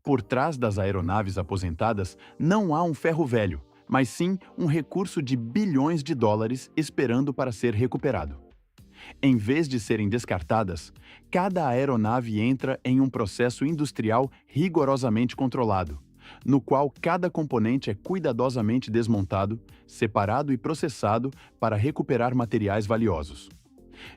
Por trás das aeronaves aposentadas não há um ferro velho, mas sim um recurso de bilhões de dólares esperando para ser recuperado. Em vez de serem descartadas, cada aeronave entra em um processo industrial rigorosamente controlado, no qual cada componente é cuidadosamente desmontado, separado e processado para recuperar materiais valiosos.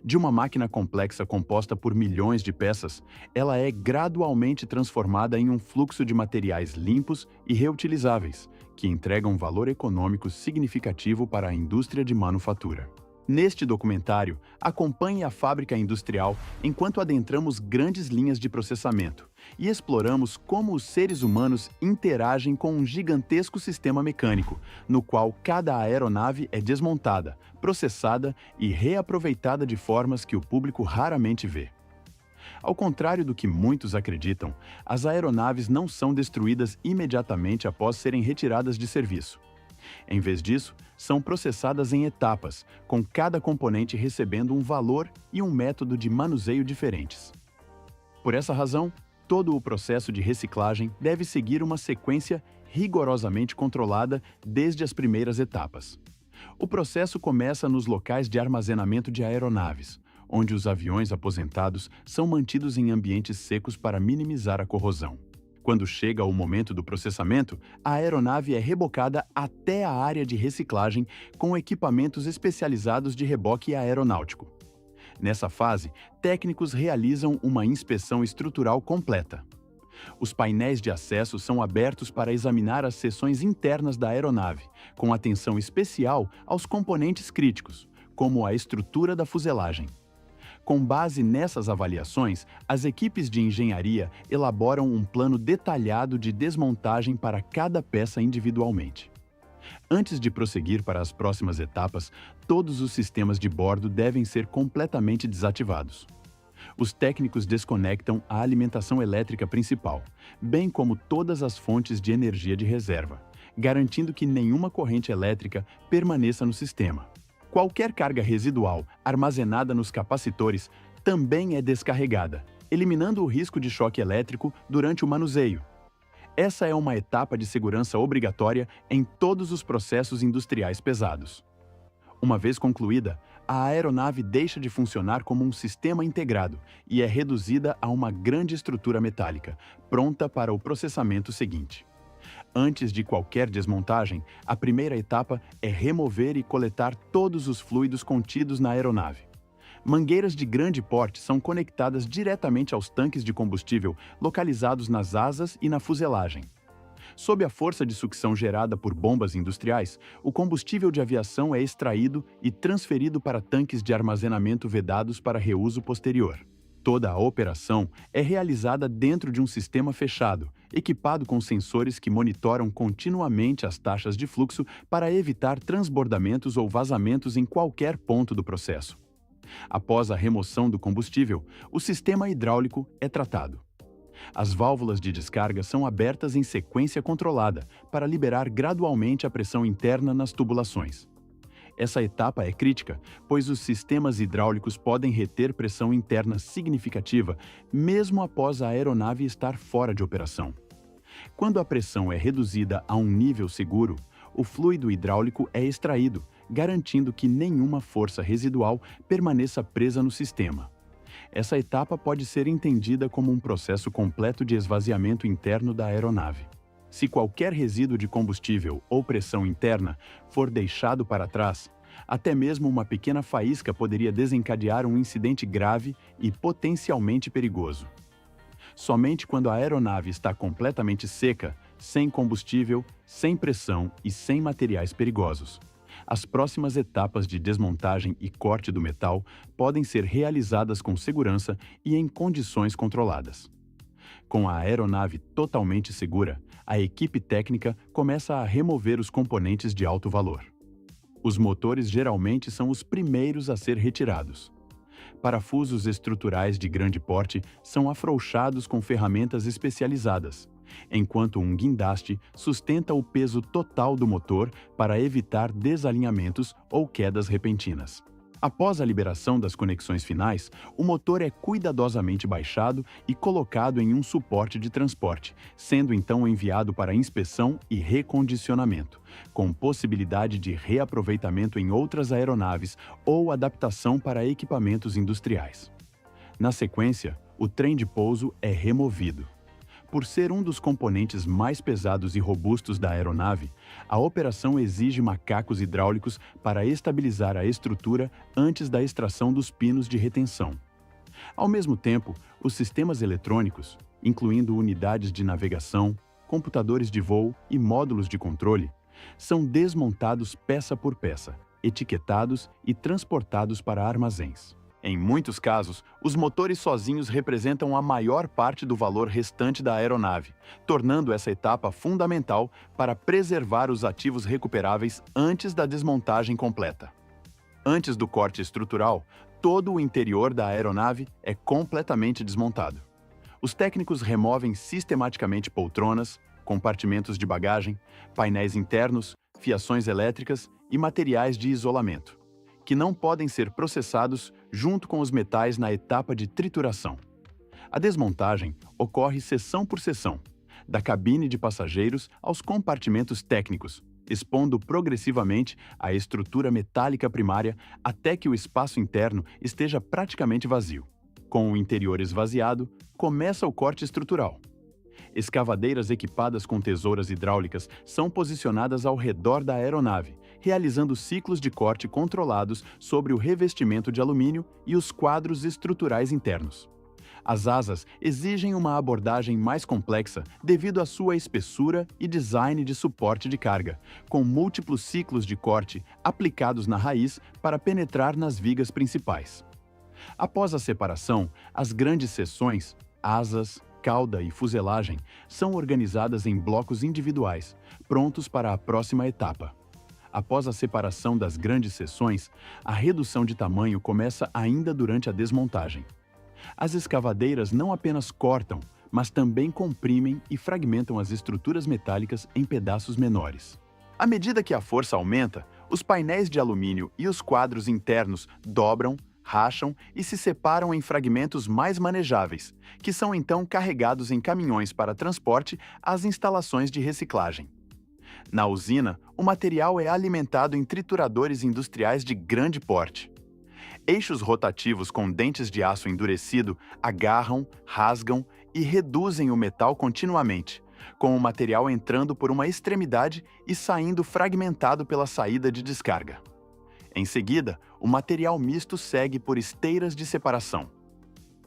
De uma máquina complexa composta por milhões de peças, ela é gradualmente transformada em um fluxo de materiais limpos e reutilizáveis, que entregam valor econômico significativo para a indústria de manufatura. Neste documentário, acompanhe a fábrica industrial enquanto adentramos grandes linhas de processamento e exploramos como os seres humanos interagem com um gigantesco sistema mecânico, no qual cada aeronave é desmontada, processada e reaproveitada de formas que o público raramente vê. Ao contrário do que muitos acreditam, as aeronaves não são destruídas imediatamente após serem retiradas de serviço. Em vez disso, são processadas em etapas, com cada componente recebendo um valor e um método de manuseio diferentes. Por essa razão, todo o processo de reciclagem deve seguir uma sequência rigorosamente controlada desde as primeiras etapas. O processo começa nos locais de armazenamento de aeronaves, onde os aviões aposentados são mantidos em ambientes secos para minimizar a corrosão. Quando chega o momento do processamento, a aeronave é rebocada até a área de reciclagem com equipamentos especializados de reboque aeronáutico. Nessa fase, técnicos realizam uma inspeção estrutural completa. Os painéis de acesso são abertos para examinar as seções internas da aeronave, com atenção especial aos componentes críticos, como a estrutura da fuselagem. Com base nessas avaliações, as equipes de engenharia elaboram um plano detalhado de desmontagem para cada peça individualmente. Antes de prosseguir para as próximas etapas, todos os sistemas de bordo devem ser completamente desativados. Os técnicos desconectam a alimentação elétrica principal, bem como todas as fontes de energia de reserva, garantindo que nenhuma corrente elétrica permaneça no sistema. Qualquer carga residual armazenada nos capacitores também é descarregada, eliminando o risco de choque elétrico durante o manuseio. Essa é uma etapa de segurança obrigatória em todos os processos industriais pesados. Uma vez concluída, a aeronave deixa de funcionar como um sistema integrado e é reduzida a uma grande estrutura metálica, pronta para o processamento seguinte. Antes de qualquer desmontagem, a primeira etapa é remover e coletar todos os fluidos contidos na aeronave. Mangueiras de grande porte são conectadas diretamente aos tanques de combustível localizados nas asas e na fuselagem. Sob a força de sucção gerada por bombas industriais, o combustível de aviação é extraído e transferido para tanques de armazenamento vedados para reuso posterior. Toda a operação é realizada dentro de um sistema fechado, equipado com sensores que monitoram continuamente as taxas de fluxo para evitar transbordamentos ou vazamentos em qualquer ponto do processo. Após a remoção do combustível, o sistema hidráulico é tratado. As válvulas de descarga são abertas em sequência controlada para liberar gradualmente a pressão interna nas tubulações. Essa etapa é crítica, pois os sistemas hidráulicos podem reter pressão interna significativa mesmo após a aeronave estar fora de operação. Quando a pressão é reduzida a um nível seguro, o fluido hidráulico é extraído, garantindo que nenhuma força residual permaneça presa no sistema. Essa etapa pode ser entendida como um processo completo de esvaziamento interno da aeronave. Se qualquer resíduo de combustível ou pressão interna for deixado para trás, até mesmo uma pequena faísca poderia desencadear um incidente grave e potencialmente perigoso. Somente quando a aeronave está completamente seca, sem combustível, sem pressão e sem materiais perigosos, as próximas etapas de desmontagem e corte do metal podem ser realizadas com segurança e em condições controladas. Com a aeronave totalmente segura, a equipe técnica começa a remover os componentes de alto valor. Os motores geralmente são os primeiros a ser retirados. Parafusos estruturais de grande porte são afrouxados com ferramentas especializadas, enquanto um guindaste sustenta o peso total do motor para evitar desalinhamentos ou quedas repentinas. Após a liberação das conexões finais, o motor é cuidadosamente baixado e colocado em um suporte de transporte, sendo então enviado para inspeção e recondicionamento, com possibilidade de reaproveitamento em outras aeronaves ou adaptação para equipamentos industriais. Na sequência, o trem de pouso é removido. Por ser um dos componentes mais pesados e robustos da aeronave, a operação exige macacos hidráulicos para estabilizar a estrutura antes da extração dos pinos de retenção. Ao mesmo tempo, os sistemas eletrônicos, incluindo unidades de navegação, computadores de voo e módulos de controle, são desmontados peça por peça, etiquetados e transportados para armazéns. Em muitos casos, os motores sozinhos representam a maior parte do valor restante da aeronave, tornando essa etapa fundamental para preservar os ativos recuperáveis antes da desmontagem completa. Antes do corte estrutural, todo o interior da aeronave é completamente desmontado. Os técnicos removem sistematicamente poltronas, compartimentos de bagagem, painéis internos, fiações elétricas e materiais de isolamento, que não podem ser processados junto com os metais na etapa de trituração. A desmontagem ocorre seção por seção, da cabine de passageiros aos compartimentos técnicos, expondo progressivamente a estrutura metálica primária até que o espaço interno esteja praticamente vazio. Com o interior esvaziado, começa o corte estrutural. Escavadeiras equipadas com tesouras hidráulicas são posicionadas ao redor da aeronave, realizando ciclos de corte controlados sobre o revestimento de alumínio e os quadros estruturais internos. As asas exigem uma abordagem mais complexa devido à sua espessura e design de suporte de carga, com múltiplos ciclos de corte aplicados na raiz para penetrar nas vigas principais. Após a separação, as grandes seções, asas, cauda e fuselagem são organizadas em blocos individuais, prontos para a próxima etapa. Após a separação das grandes seções, a redução de tamanho começa ainda durante a desmontagem. As escavadeiras não apenas cortam, mas também comprimem e fragmentam as estruturas metálicas em pedaços menores. À medida que a força aumenta, os painéis de alumínio e os quadros internos dobram, racham e se separam em fragmentos mais manejáveis, que são então carregados em caminhões para transporte às instalações de reciclagem. Na usina, o material é alimentado em trituradores industriais de grande porte. Eixos rotativos com dentes de aço endurecido agarram, rasgam e reduzem o metal continuamente, com o material entrando por uma extremidade e saindo fragmentado pela saída de descarga. Em seguida, o material misto segue por esteiras de separação.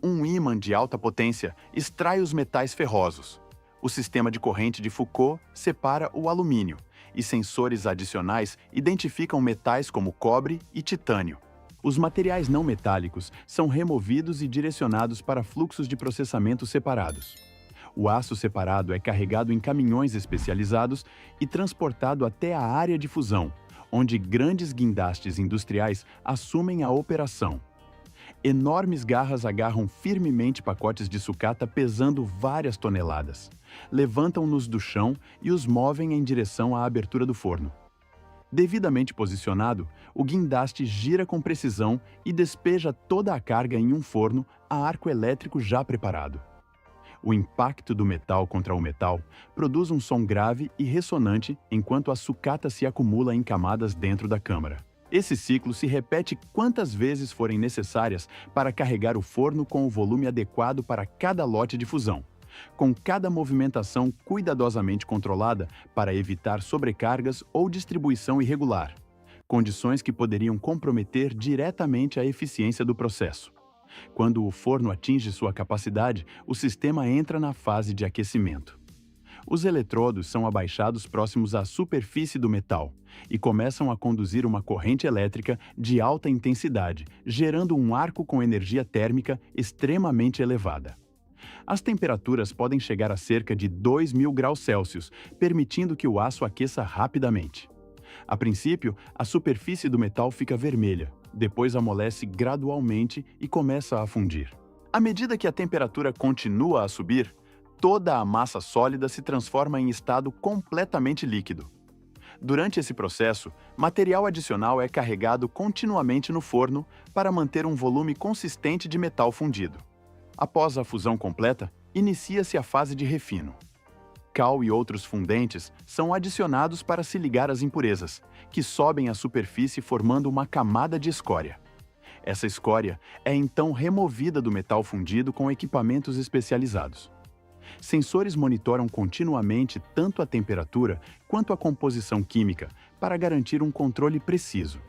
Um ímã de alta potência extrai os metais ferrosos. O sistema de corrente de Foucault separa o alumínio, e sensores adicionais identificam metais como cobre e titânio. Os materiais não metálicos são removidos e direcionados para fluxos de processamento separados. O aço separado é carregado em caminhões especializados e transportado até a área de fusão, onde grandes guindastes industriais assumem a operação. Enormes garras agarram firmemente pacotes de sucata pesando várias toneladas, levantam-nos do chão e os movem em direção à abertura do forno. Devidamente posicionado, o guindaste gira com precisão e despeja toda a carga em um forno a arco elétrico já preparado. O impacto do metal contra o metal produz um som grave e ressonante enquanto a sucata se acumula em camadas dentro da câmara. Esse ciclo se repete quantas vezes forem necessárias para carregar o forno com o volume adequado para cada lote de fusão, com cada movimentação cuidadosamente controlada para evitar sobrecargas ou distribuição irregular, condições que poderiam comprometer diretamente a eficiência do processo. Quando o forno atinge sua capacidade, o sistema entra na fase de aquecimento. Os eletrodos são abaixados próximos à superfície do metal e começam a conduzir uma corrente elétrica de alta intensidade, gerando um arco com energia térmica extremamente elevada. As temperaturas podem chegar a cerca de 2.000 graus Celsius, permitindo que o aço aqueça rapidamente. A princípio, a superfície do metal fica vermelha, depois amolece gradualmente e começa a fundir. À medida que a temperatura continua a subir, toda a massa sólida se transforma em estado completamente líquido. Durante esse processo, material adicional é carregado continuamente no forno para manter um volume consistente de metal fundido. Após a fusão completa, inicia-se a fase de refino. Cal e outros fundentes são adicionados para se ligar às impurezas, que sobem à superfície formando uma camada de escória. Essa escória é então removida do metal fundido com equipamentos especializados. Sensores monitoram continuamente tanto a temperatura quanto a composição química para garantir um controle preciso.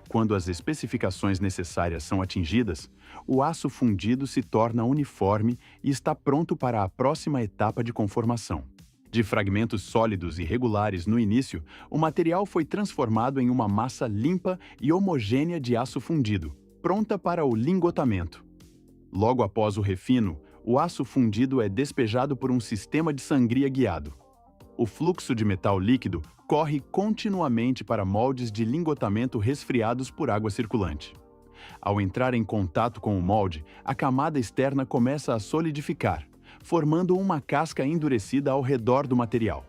Quando as especificações necessárias são atingidas, o aço fundido se torna uniforme e está pronto para a próxima etapa de conformação. De fragmentos sólidos e regulares no início, o material foi transformado em uma massa limpa e homogênea de aço fundido, pronta para o lingotamento. Logo após o refino, o aço fundido é despejado por um sistema de sangria guiado. O fluxo de metal líquido corre continuamente para moldes de lingotamento resfriados por água circulante. Ao entrar em contato com o molde, a camada externa começa a solidificar, formando uma casca endurecida ao redor do material.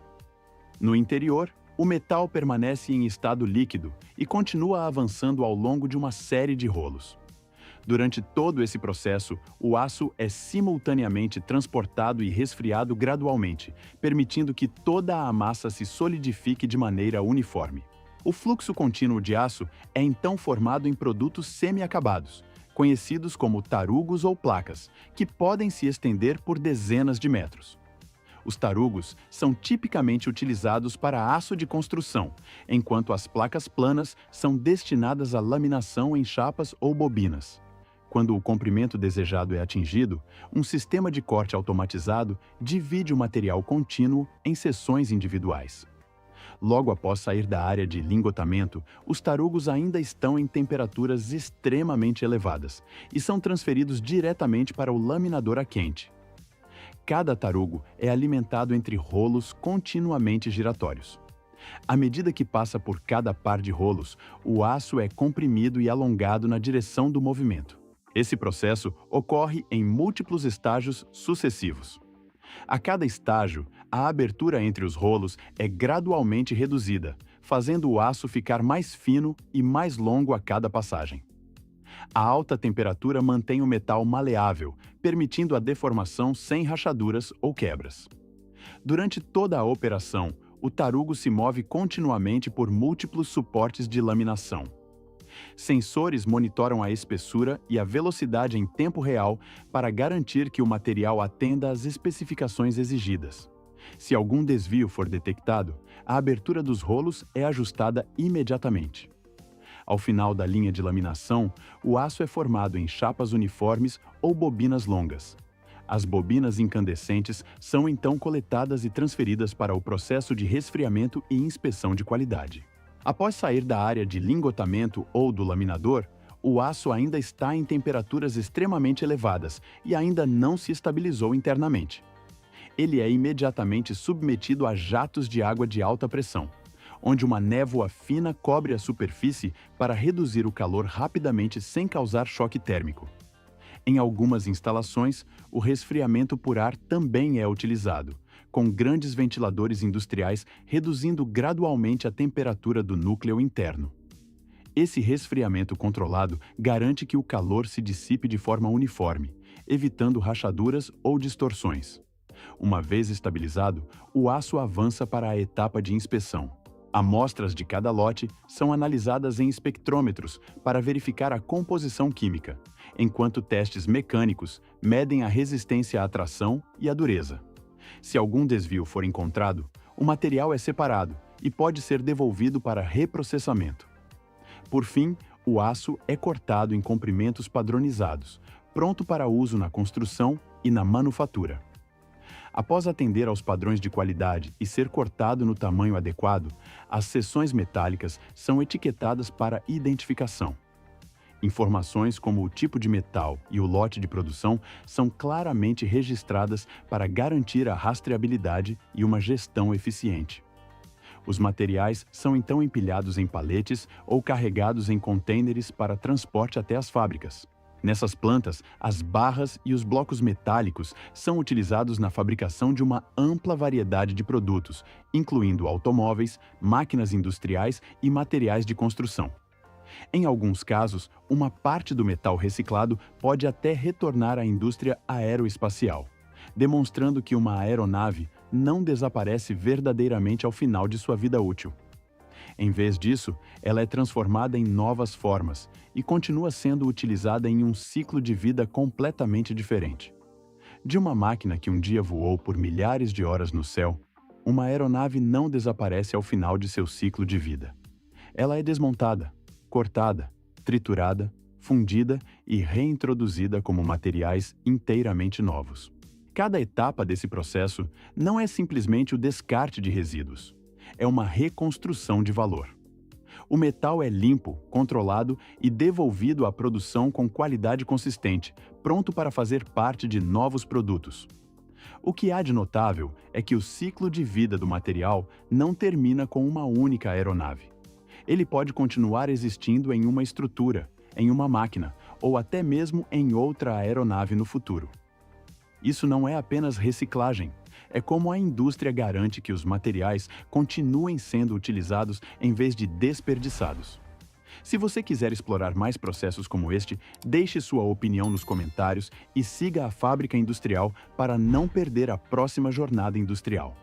No interior, o metal permanece em estado líquido e continua avançando ao longo de uma série de rolos. Durante todo esse processo, o aço é simultaneamente transportado e resfriado gradualmente, permitindo que toda a massa se solidifique de maneira uniforme. O fluxo contínuo de aço é então formado em produtos semi-acabados, conhecidos como tarugos ou placas, que podem se estender por dezenas de metros. Os tarugos são tipicamente utilizados para aço de construção, enquanto as placas planas são destinadas à laminação em chapas ou bobinas. Quando o comprimento desejado é atingido, um sistema de corte automatizado divide o material contínuo em seções individuais. Logo após sair da área de lingotamento, os tarugos ainda estão em temperaturas extremamente elevadas e são transferidos diretamente para o laminador a quente. Cada tarugo é alimentado entre rolos continuamente giratórios. À medida que passa por cada par de rolos, o aço é comprimido e alongado na direção do movimento. Esse processo ocorre em múltiplos estágios sucessivos. A cada estágio, a abertura entre os rolos é gradualmente reduzida, fazendo o aço ficar mais fino e mais longo a cada passagem. A alta temperatura mantém o metal maleável, permitindo a deformação sem rachaduras ou quebras. Durante toda a operação, o tarugo se move continuamente por múltiplos suportes de laminação. Sensores monitoram a espessura e a velocidade em tempo real para garantir que o material atenda às especificações exigidas. Se algum desvio for detectado, a abertura dos rolos é ajustada imediatamente. Ao final da linha de laminação, o aço é formado em chapas uniformes ou bobinas longas. As bobinas incandescentes são então coletadas e transferidas para o processo de resfriamento e inspeção de qualidade. Após sair da área de lingotamento ou do laminador, o aço ainda está em temperaturas extremamente elevadas e ainda não se estabilizou internamente. Ele é imediatamente submetido a jatos de água de alta pressão, onde uma névoa fina cobre a superfície para reduzir o calor rapidamente sem causar choque térmico. Em algumas instalações, o resfriamento por ar também é utilizado, com grandes ventiladores industriais reduzindo gradualmente a temperatura do núcleo interno. Esse resfriamento controlado garante que o calor se dissipe de forma uniforme, evitando rachaduras ou distorções. Uma vez estabilizado, o aço avança para a etapa de inspeção. Amostras de cada lote são analisadas em espectrômetros para verificar a composição química, enquanto testes mecânicos medem a resistência à tração e a dureza. Se algum desvio for encontrado, o material é separado e pode ser devolvido para reprocessamento. Por fim, o aço é cortado em comprimentos padronizados, pronto para uso na construção e na manufatura. Após atender aos padrões de qualidade e ser cortado no tamanho adequado, as seções metálicas são etiquetadas para identificação. Informações como o tipo de metal e o lote de produção são claramente registradas para garantir a rastreabilidade e uma gestão eficiente. Os materiais são então empilhados em paletes ou carregados em contêineres para transporte até as fábricas. Nessas plantas, as barras e os blocos metálicos são utilizados na fabricação de uma ampla variedade de produtos, incluindo automóveis, máquinas industriais e materiais de construção. Em alguns casos, uma parte do metal reciclado pode até retornar à indústria aeroespacial, demonstrando que uma aeronave não desaparece verdadeiramente ao final de sua vida útil. Em vez disso, ela é transformada em novas formas e continua sendo utilizada em um ciclo de vida completamente diferente. De uma máquina que um dia voou por milhares de horas no céu, uma aeronave não desaparece ao final de seu ciclo de vida. Ela é desmontada, cortada, triturada, fundida e reintroduzida como materiais inteiramente novos. Cada etapa desse processo não é simplesmente o descarte de resíduos. É uma reconstrução de valor. O metal é limpo, controlado e devolvido à produção com qualidade consistente, pronto para fazer parte de novos produtos. O que há de notável é que o ciclo de vida do material não termina com uma única aeronave. Ele pode continuar existindo em uma estrutura, em uma máquina ou até mesmo em outra aeronave no futuro. Isso não é apenas reciclagem. É como a indústria garante que os materiais continuem sendo utilizados em vez de desperdiçados. Se você quiser explorar mais processos como este, deixe sua opinião nos comentários e siga a Fábrica Industrial para não perder a próxima jornada industrial.